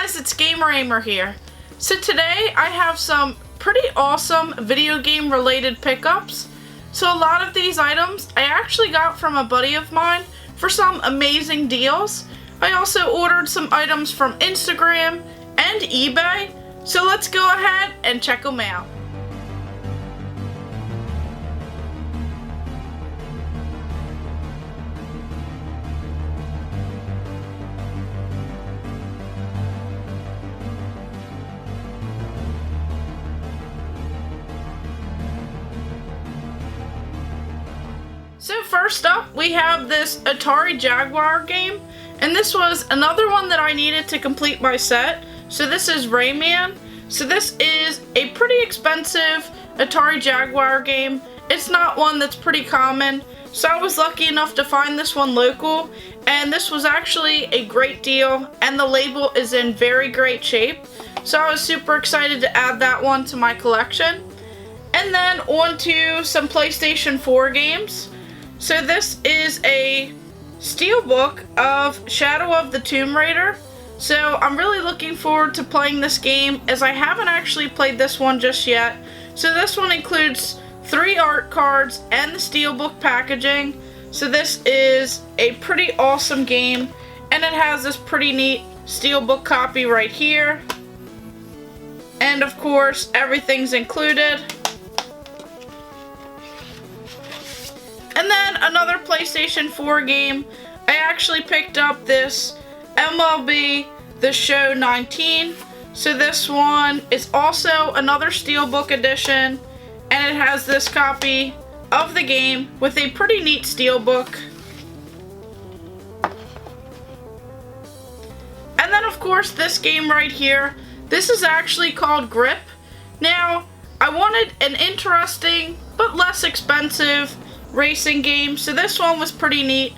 guys, it's Gamer Ahmer here. So today I have some pretty awesome video game related pickups. So a lot of these items I actually got from a buddy of mine for some amazing deals. I also ordered some items from Instagram and eBay. So let's go ahead and check them out. So first up, we have this Atari Jaguar game, and this was another one that I needed to complete my set. So this is Rayman. So this is a pretty expensive Atari Jaguar game. It's not one that's pretty common, so I was lucky enough to find this one local, and this was actually a great deal, and the label is in very great shape. So I was super excited to add that one to my collection. And then on to some PlayStation 4 games. So this is a steelbook of Shadow of the Tomb Raider. So I'm really looking forward to playing this game, as I haven't actually played this one just yet. So this one includes 3 art cards and the steelbook packaging. So this is a pretty awesome game, and it has this pretty neat steelbook copy right here. And of course, everything's included. And then another PlayStation 4 game, I actually picked up this MLB The Show 19. So this one is also another steelbook edition, and it has this copy of the game with a pretty neat steelbook. And then of course this game right here, this is actually called Grip. Now, I wanted an interesting but less expensive racing game, so this one was pretty neat.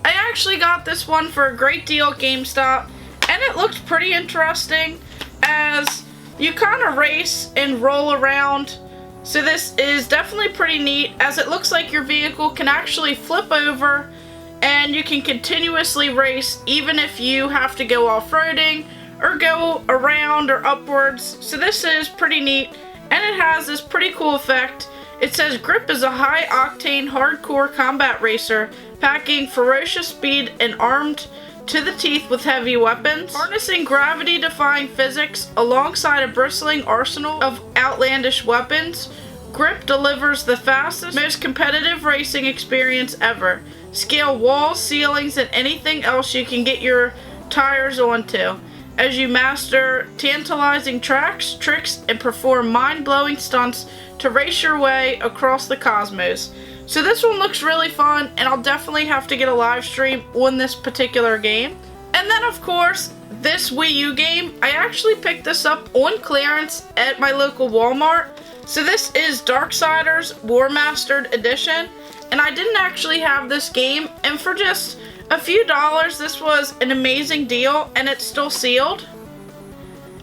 I actually got this one for a great deal at GameStop, and it looked pretty interesting as you kind of race and roll around. So this is definitely pretty neat, as it looks like your vehicle can actually flip over and you can continuously race even if you have to go off-roading or go around or upwards. So this is pretty neat, and it has this pretty cool effect. It says Grip is a high-octane, hardcore combat racer, packing ferocious speed and armed to the teeth with heavy weapons. Harnessing gravity-defying physics alongside a bristling arsenal of outlandish weapons, Grip delivers the fastest, most competitive racing experience ever. Scale walls, ceilings, and anything else you can get your tires onto, as you master tantalizing tracks, tricks, and perform mind-blowing stunts to race your way across the cosmos. So this one looks really fun, and I'll definitely have to get a live stream on this particular game. And then of course, this Wii U game, I actually picked this up on clearance at my local Walmart. So this is Darksiders War Mastered Edition, and I didn't actually have this game, and for just a few dollars, this was an amazing deal, and it's still sealed.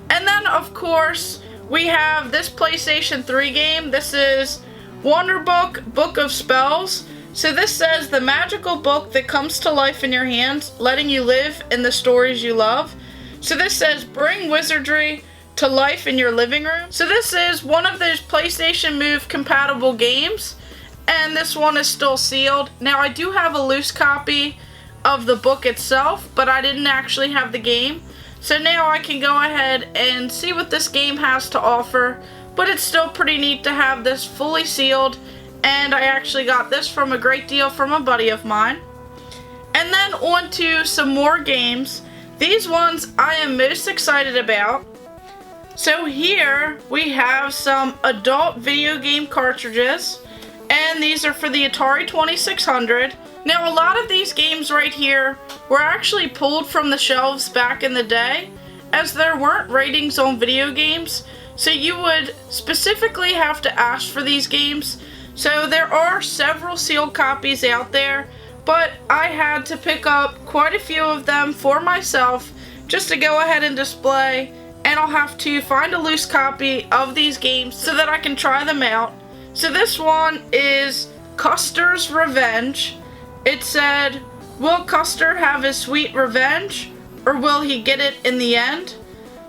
And then of course, we have this PlayStation 3 game. This is Wonderbook Book of Spells. So this says the magical book that comes to life in your hands, letting you live in the stories you love. So this says bring wizardry to life in your living room. So this is one of those PlayStation Move compatible games, and this one is still sealed. Now I do have a loose copy of the book itself, but I didn't actually have the game. So now I can go ahead and see what this game has to offer, but it's still pretty neat to have this fully sealed, and I actually got this from a great deal from a buddy of mine. And then on to some more games. These ones I am most excited about. So here we have some adult video game cartridges, and these are for the Atari 2600. Now a lot of these games right here were actually pulled from the shelves back in the day, as there weren't ratings on video games, so you would specifically have to ask for these games. So there are several sealed copies out there, but I had to pick up quite a few of them for myself just to go ahead and display, and I'll have to find a loose copy of these games so that I can try them out. So this one is Custer's Revenge. It said, will Custer have his sweet revenge, or will he get it in the end?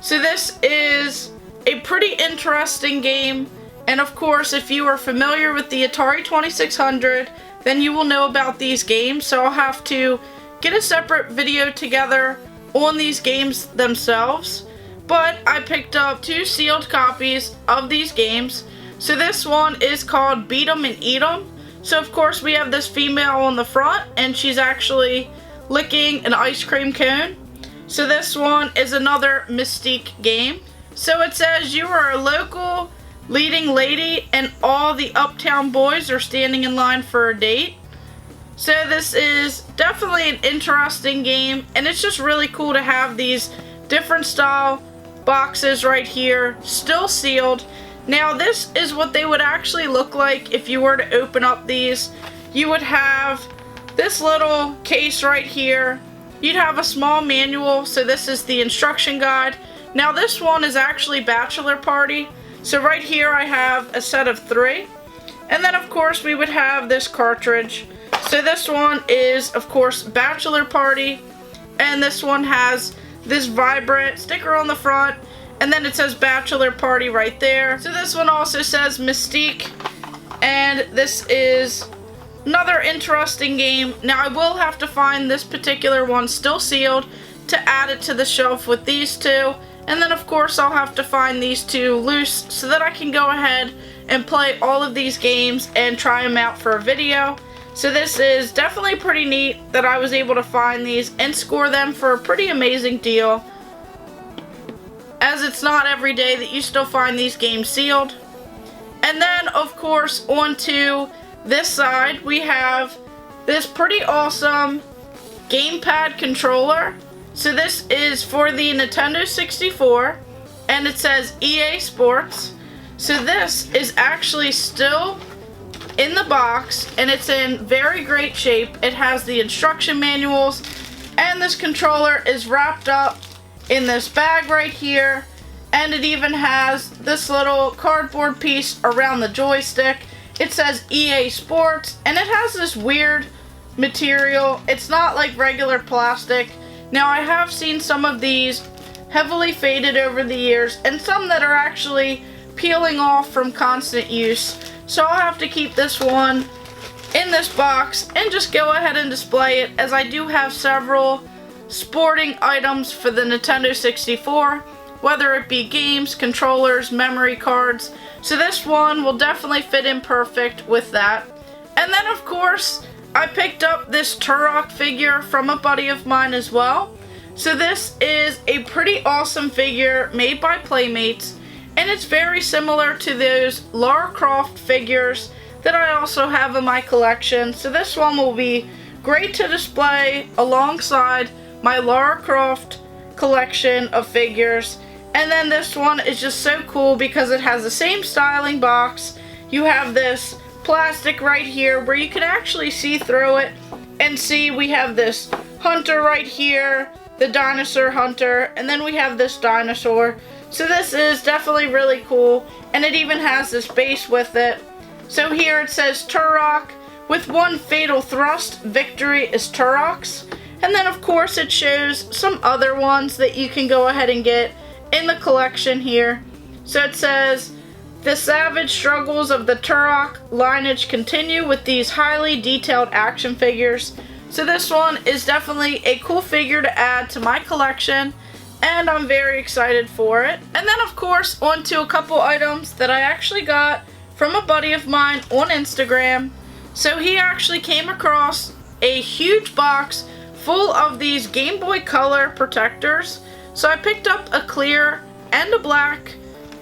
So this is a pretty interesting game, and of course if you are familiar with the Atari 2600, then you will know about these games, so I'll have to get a separate video together on these games themselves. But I picked up 2 sealed copies of these games. So this one is called Beat 'em and Eat 'em. So of course we have this female on the front, and she's actually licking an ice cream cone. So this one is another Mystique game. So it says you are a local leading lady and all the uptown boys are standing in line for a date. So this is definitely an interesting game, and it's just really cool to have these different style boxes right here, still sealed. Now this is what they would actually look like if you were to open up these. You would have this little case right here. You'd have a small manual, so this is the instruction guide. Now this one is actually Bachelor Party. So right here I have a set of 3. And then of course we would have this cartridge. So this one is of course Bachelor Party. And this one has this vibrant sticker on the front. And then it says Bachelor Party right there. So this one also says Mystique. And this is another interesting game. Now I will have to find this particular one still sealed to add it to the shelf with these 2. And then of course I'll have to find these 2 loose so that I can go ahead and play all of these games and try them out for a video. So this is definitely pretty neat that I was able to find these and score them for a pretty amazing deal, as it's not every day that you still find these games sealed. And then of course onto this side we have this pretty awesome gamepad controller. So this is for the Nintendo 64, and it says EA Sports. So this is actually still in the box, and it's in very great shape. It has the instruction manuals, and this controller is wrapped up in this bag right here, and it even has this little cardboard piece around the joystick. It says EA Sports, and it has this weird material. It's not like regular plastic. Now I have seen some of these heavily faded over the years, and some that are actually peeling off from constant use. So I'll have to keep this one in this box and just go ahead and display it, as I do have several sporting items for the Nintendo 64, whether it be games, controllers, memory cards. So this one will definitely fit in perfect with that. And then of course I picked up this Turok figure from a buddy of mine as well. So this is a pretty awesome figure made by Playmates, and it's very similar to those Lara Croft figures that I also have in my collection. So this one will be great to display alongside my Lara Croft collection of figures. And then this one is just so cool because it has the same styling box. You have this plastic right here where you can actually see through it and see we have this hunter right here, the dinosaur hunter, and then we have this dinosaur. So this is definitely really cool, and it even has this base with it. So here it says Turok, with one fatal thrust, victory is Turok's. And then of course it shows some other ones that you can go ahead and get in the collection here. So it says, the savage struggles of the Turok lineage continue with these highly detailed action figures. So this one is definitely a cool figure to add to my collection, and I'm very excited for it. And then of course onto a couple items that I actually got from a buddy of mine on Instagram. So he actually came across a huge box full of these Game Boy Color protectors. So I picked up a clear and a black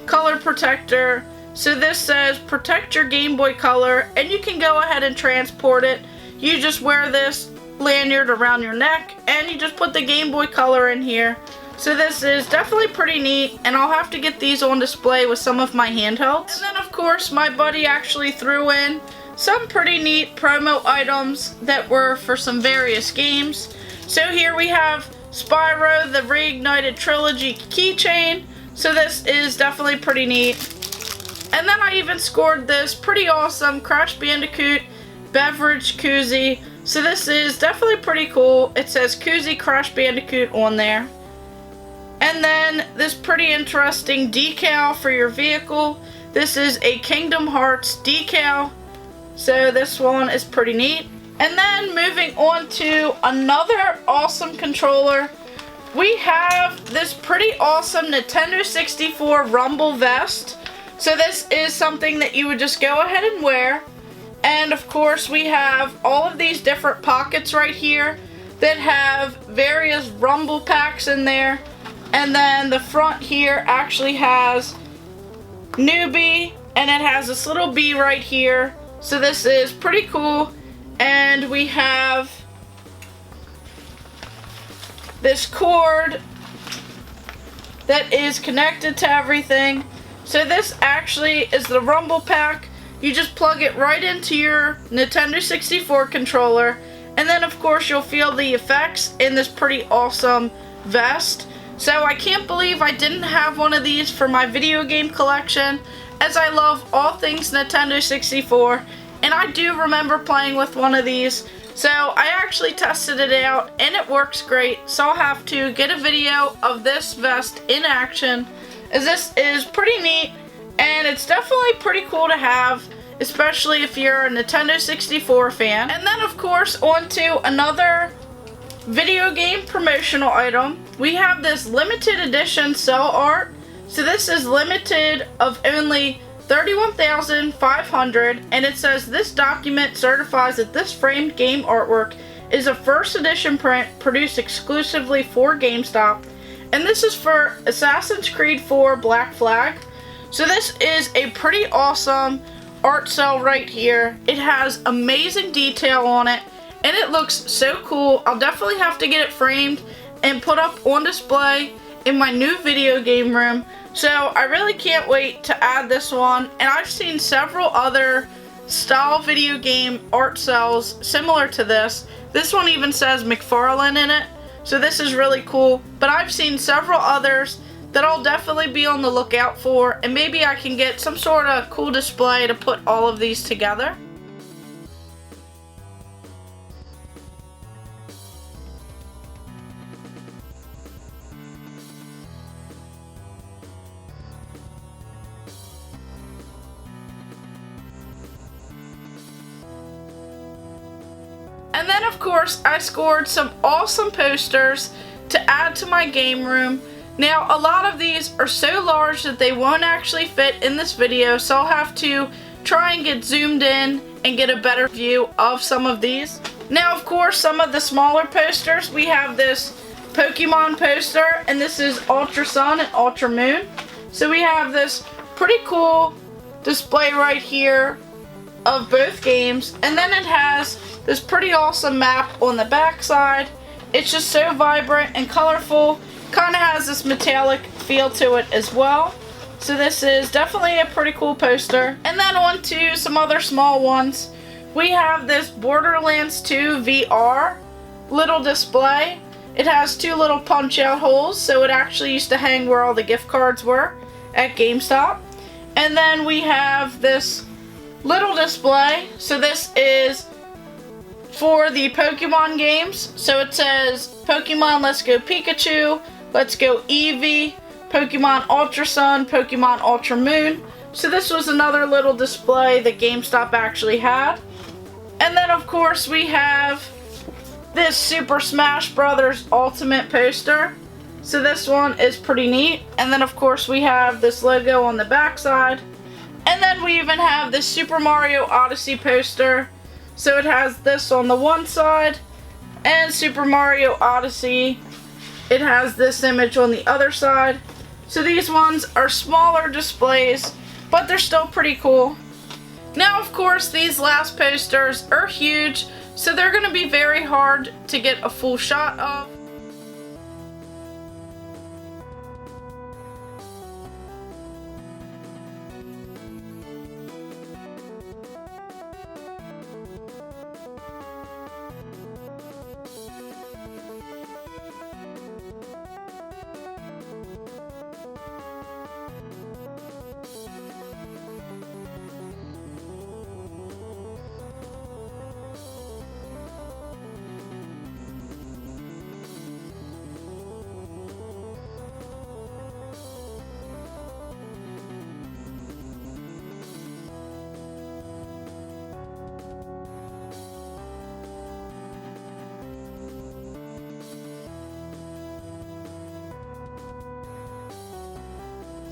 color protector. So this says protect your Game Boy Color, and you can go ahead and transport it. You just wear this lanyard around your neck and you just put the Game Boy Color in here. So this is definitely pretty neat, and I'll have to get these on display with some of my handhelds. And then of course my buddy actually threw in some pretty neat promo items that were for some various games. So here we have Spyro the Reignited Trilogy keychain. So this is definitely pretty neat. And then I even scored this pretty awesome Crash Bandicoot beverage koozie. So this is definitely pretty cool. It says Koozie Crash Bandicoot on there. And then this this pretty interesting decal for your vehicle. This is a Kingdom Hearts decal, so this one is pretty neat. And then moving on to another awesome controller, we have this pretty awesome Nintendo 64 Rumble vest. So this is something that you would just go ahead and wear. And of course we have all of these different pockets right here that have various Rumble packs in there. And then the front here actually has Newbie, and it has this little bee right here. So this is pretty cool. And we have this cord that is connected to everything. So this actually is the Rumble pack. You just plug it right into your Nintendo 64 controller, and then of course you'll feel the effects in this pretty awesome vest. So I can't believe I didn't have one of these for my video game collection, as I love all things Nintendo 64, and I do remember playing with one of these. So I actually tested it out and it works great, so I'll have to get a video of this vest in action, as this is pretty neat and it's definitely pretty cool to have, especially if you're a Nintendo 64 fan. And then of course on to another video game promotional item. We have this limited edition cell art. So this is limited of only 31,500, and it says this document certifies that this framed game artwork is a first edition print produced exclusively for GameStop, and this is for Assassin's Creed 4 Black Flag. So this is a pretty awesome art cell right here. It has amazing detail on it and it looks so cool. I'll definitely have to get it framed and put up on display in my new video game room. So I really can't wait to add this one, and I've seen several other style video game art cells similar to this. This one even says McFarlane in it, so this is really cool. But I've seen several others that I'll definitely be on the lookout for, and maybe I can get some sort of cool display to put all of these together. And then of course I scored some awesome posters to add to my game room. Now a lot of these are so large that they won't actually fit in this video, so I'll have to try and get zoomed in and get a better view of some of these. Now of course some of the smaller posters, we have this Pokemon poster, and this is Ultra Sun and Ultra Moon. So we have this pretty cool display right here of both games, and then it has this pretty awesome map on the back side. It's just so vibrant and colorful, kind of has this metallic feel to it as well. So this is definitely a pretty cool poster. And then on to some other small ones. We have this Borderlands 2 VR little display. It has two little punch out holes, so it actually used to hang where all the gift cards were at GameStop. And then we have this little display. So this is for the Pokemon games. So it says Pokemon Let's Go Pikachu, Let's Go Eevee, Pokemon Ultra Sun, Pokemon Ultra Moon. So this was another little display that GameStop actually had. And then of course we have this Super Smash Bros. Ultimate poster. So this one is pretty neat. And then of course we have this logo on the back side. And then we even have this Super Mario Odyssey poster. So it has this on the one side, and Super Mario Odyssey, it has this image on the other side. So these ones are smaller displays, but they're still pretty cool. Now of course these last posters are huge, so they're going to be very hard to get a full shot of.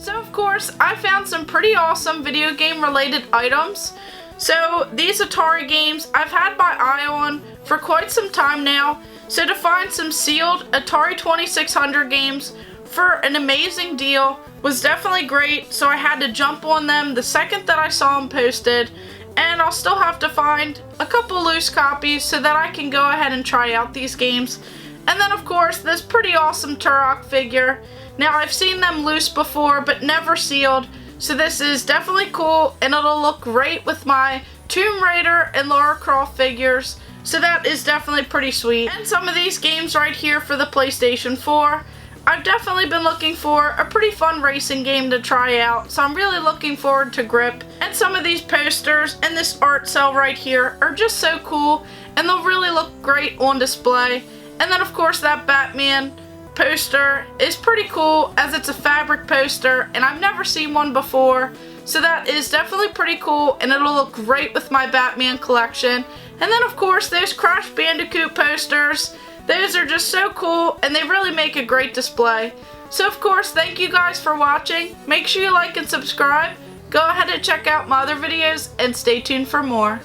So of course, I found some pretty awesome video game related items. So these Atari games I've had my eye on for quite some time now. So to find some sealed Atari 2600 games for an amazing deal was definitely great. So I had to jump on them the second that I saw them posted. And I'll still have to find a couple loose copies so that I can go ahead and try out these games. And then of course this pretty awesome Turok figure. Now I've seen them loose before but never sealed. So this is definitely cool and it'll look great with my Tomb Raider and Lara Croft figures. So that is definitely pretty sweet. And some of these games right here for the PlayStation 4, I've definitely been looking for a pretty fun racing game to try out. So I'm really looking forward to Grip. And some of these posters and this art cell right here are just so cool and they'll really look great on display. And then of course that Batman poster is pretty cool as it's a fabric poster and I've never seen one before. So that is definitely pretty cool and it'll look great with my Batman collection. And then of course those Crash Bandicoot posters, those are just so cool and they really make a great display. So of course thank you guys for watching. Make sure you like and subscribe. Go ahead and check out my other videos and stay tuned for more.